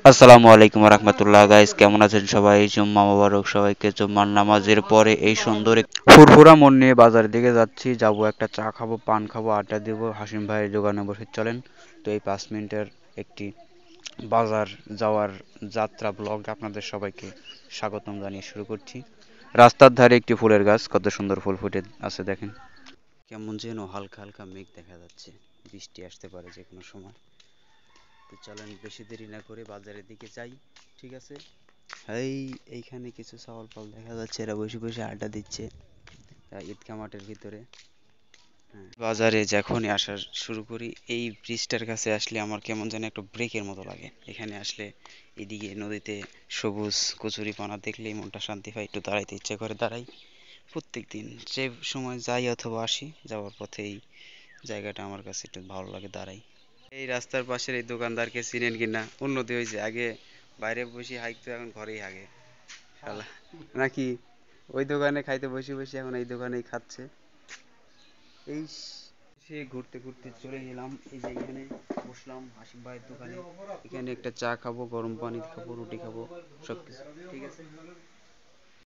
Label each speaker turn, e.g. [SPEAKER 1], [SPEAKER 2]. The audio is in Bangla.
[SPEAKER 1] আসসালামু আলাইকুম রহমতুল্লাহ গাইস, কেমন আছেন সবাই? জুম্মা মোবারক সবাইকে। জুম্মার নামাজের পরে এই সুন্দর ফুরফুরা মন নিয়ে বাজারের দিকে যাচ্ছি। যাব একটা চা খাবো, পান খাবো, আড্ডা দিব হাসিম ভাইয়ের দোকানে বসে। চলেন তো এই 5 মিনিটের একটি বাজার যাওয়ার যাত্রা ব্লগ আপনাদের সবাইকে স্বাগতম জানিয়ে শুরু করছি। রাস্তার ধারে একটি ফুলের গাছ, কত সুন্দর ফুল ফুটে আছে দেখেন। কেমন যেন হালকা হালকা মেঘ দেখা যাচ্ছে, বৃষ্টি আসতে পারে যে কোনো সময়। তো চলেন বেশি দেরি না করে বাজারের দিকে যাই, ঠিক আছে? এইখানে কিছু ছাগল পাল দেখা যাচ্ছে, এরা বসে বসে আড্ডা দিচ্ছে ঈদগা মাঠের ভিতরে। হ্যাঁ, বাজারে যখনই আসা শুরু করি এই ব্রিজটার কাছে আসলে আমার কেমন যেন একটা ব্রেকের মতো লাগে। এখানে আসলে এদিকে নদীতে সবুজ কচুরিপানা দেখলেই মনটা শান্তি পায়, একটু দাঁড়াইতে ইচ্ছে করে, দাঁড়াই। প্রত্যেক দিন যে সময় যাই অথবা আসি, যাওয়ার পথে এই জায়গাটা আমার কাছে একটু ভালো লাগে, দাঁড়াই। এই রাস্তার পাশের এই দোকানদারকে চিনেন কিনা? উন্নতি হয়েছে, আগে বাইরে বসে হাঁকতো, এখন ঘরেই হাগে শালা, নাকি? ওই দোকানে খাইতে বসে বসে এখন এই দোকানেই খাচ্ছে। এই সে ঘুরতে ঘুরতে চলে গেলাম, এই যে এখানে বসলাম হাসিম ভাইয়ের দোকানে। এখানে একটা চা খাবো, গরম পানি খাবো, রুটি খাবো, সব কিছু ঠিক আছে।